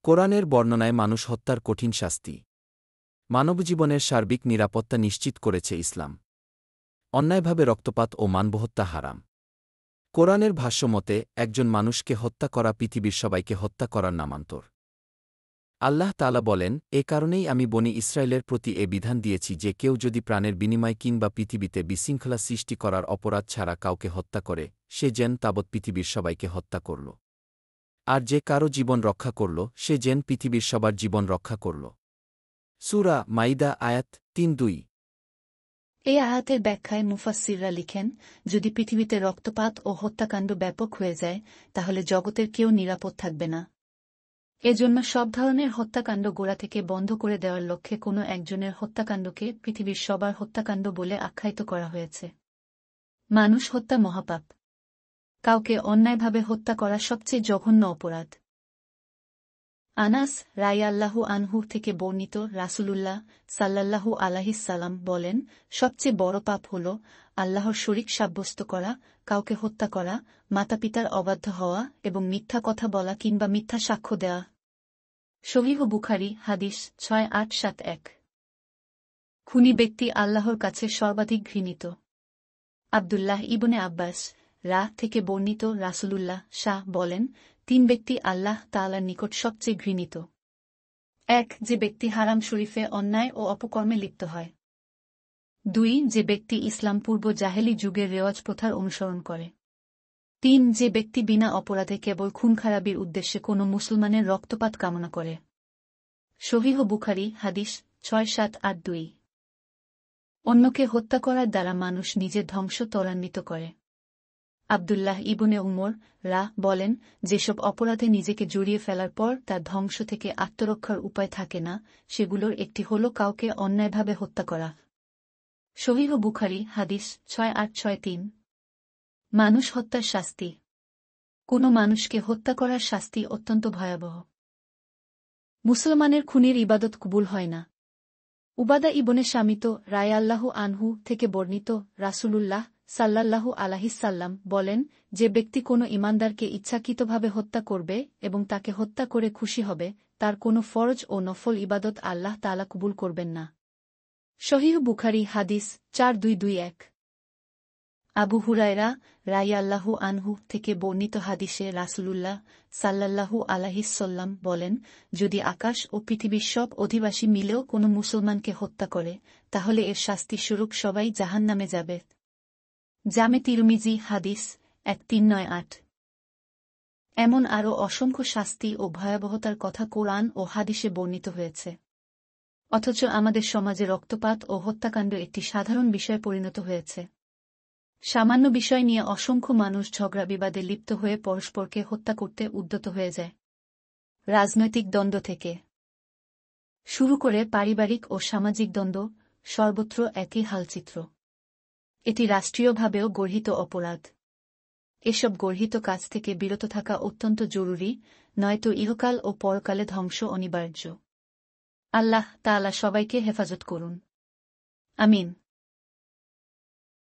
কোরআনের বর্ণনায় মানুষ হত্যার কঠিন শাস্তি। মানবজীবনের সার্বিক নিরাপত্তা নিশ্চিত করেছে ইসলাম। অন্যায়ভাবে রক্তপাত ও মানবহত্যা হারাম। কোরআনের ভাষ্যমতে একজন মানুষকে হত্যা করা পৃথিবীর সবাইকে হত্যা করার নামান্তর। আল্লাহ তাআলা বলেন, এ কারণেই আমি বনী ইসরায়েলের প্রতি এ বিধান দিয়েছি যে কেউ যদি প্রাণের বিনিময় কিংবা পৃথিবীতে বিশৃঙ্খলা সৃষ্টি করার অপরাধ ছাড়া কাউকে হত্যা করে, সে যেন তাবৎ পৃথিবীর সবাইকে হত্যা করল। আর যে কারো জীবন রক্ষা করল, সে যেন পৃথিবীর সবার জীবন রক্ষা করল। সূরা মাইদা আয়াত ৩-২। এই আয়াতের ব্যাখ্যায় মুফাসসিররা লিখেন, যদি পৃথিবীতে রক্তপাত ও হত্যাকাণ্ড ব্যাপক হয়ে যায়, তাহলে জগতের কেউ নিরাপদ থাকবে না। এজন্য সব ধরনের হত্যাকাণ্ড গোড়া থেকে বন্ধ করে দেওয়ার লক্ষ্যে কোনো একজনের হত্যাকাণ্ডকে পৃথিবীর সবার হত্যাকাণ্ড বলে আখ্যায়িত করা হয়েছে। মানুষ হত্যা মহাপাপ। কাউকে অন্যায়ভাবে হত্যা করা সবচেয়ে জঘন্য অপরাধ। আনাস রাদিয়াল্লাহু আনহু থেকে বর্ণিত, রাসূলুল্লাহ সাল্লাল্লাহু আলাইহিস সাল্লাম বলেন, সবচেয়ে বড় পাপ হল আল্লাহর শরীক সাব্যস্ত করা, কাউকে হত্যা করা, মাতাপিতার অবাধ্য হওয়া এবং মিথ্যা কথা বলা কিংবা মিথ্যা সাক্ষ্য দেওয়া। সহিহ বুখারী হাদিস ৬৮৭১। খুনী ব্যক্তি আল্লাহর কাছে সর্বাধিক ঘৃণিত। আব্দুল্লাহ ইবনে আব্বাস থেকে বর্ণিত, রাসূলুল্লাহ বলেন, ৩ ব্যক্তি আল্লাহ তাআলার নিকট সবচেয়ে ঘৃণিত। ১. যে ব্যক্তি হারাম শরীফে অন্যায় ও অপকর্মে লিপ্ত হয়। ২. যে ব্যক্তি ইসলাম পূর্ব জাহেলি যুগের রেওয়াজ প্রথার অনুসরণ করে। ৩. যে ব্যক্তি বিনা অপরাধে কেবল খুন-খারাবির উদ্দেশ্যে কোনো মুসলমানের রক্তপাত কামনা করে। সহিহ বুখারী হাদিস ৬৭৮২। অন্যকে হত্যা করার দ্বারা মানুষ নিজের ধ্বংস ত্বরান্বিত করে। আব্দুল্লাহ ইবনে উমর বলেন, যেসব অপরাধে নিজেকে জড়িয়ে ফেলার পর তার ধ্বংস থেকে আত্মরক্ষার উপায় থাকে না, সেগুলোর একটি হল কাউকে অন্যায়ভাবে হত্যা করা। সহিহ বুখারী হাদিস ৬৮৬৩। মানুষ হত্যার শাস্তি। কোনো মানুষকে হত্যা করার শাস্তি অত্যন্ত ভয়াবহ। মুসলমানের খুনের ইবাদত কবুল হয় না। উবাদা ইবনে শামিত রাদিয়াল্লাহু আনহু থেকে বর্ণিত, রাসূলুল্লাহ সাল্লাল্লাহু আলাইহিস সাল্লাম বলেন, যে ব্যক্তি কোনো ঈমানদারকে ইচ্ছাকৃতভাবে হত্যা করবে এবং তাকে হত্যা করে খুশি হবে, তার কোনো ফরজ ও নফল ইবাদত আল্লাহ তাআলা কবুল করবেন না। সহিহ বুখারী হাদিস ৪২২১। আবু হুরায়রা রাদিয়াল্লাহু আনহু থেকে বর্ণিত হাদিসে রাসূলুল্লাহ সাল্লাল্লাহু আলাইহিস সাল্লাম বলেন, যদি আকাশ ও পৃথিবীর সব অধিবাসী মিলেও কোনো মুসলমানকে হত্যা করে, তাহলে এর শাস্তিস্বরূপ সবাই জাহান্নামে যাবে। জামে তিরমিজি হাদিস ১৩৯৮। এমন আরও অসংখ্য শাস্তি ও ভয়াবহতার কথা কোরআন ও হাদিসে বর্ণিত হয়েছে। অথচ আমাদের সমাজে রক্তপাত ও হত্যাকাণ্ড একটি সাধারণ বিষয়ে পরিণত হয়েছে। সামান্য বিষয় নিয়ে অসংখ্য মানুষ ঝগড়া বিবাদে লিপ্ত হয়ে পরস্পরকে হত্যা করতে উদ্যত হয়ে যায়। রাজনৈতিক দ্বন্দ্ব থেকে শুরু করে পারিবারিক ও সামাজিক দ্বন্দ্ব, সর্বত্র একই হালচিত্র। এটি রাষ্ট্রীয়ভাবেও গর্হিত অপরাধ। এসব গর্হিত কাজ থেকে বিরত থাকা অত্যন্ত জরুরি, নয়তো ইহকাল ও পরকালে ধ্বংস অনিবার্য। আল্লাহ তাআলা সবাইকে হেফাজত করুন। আমিন।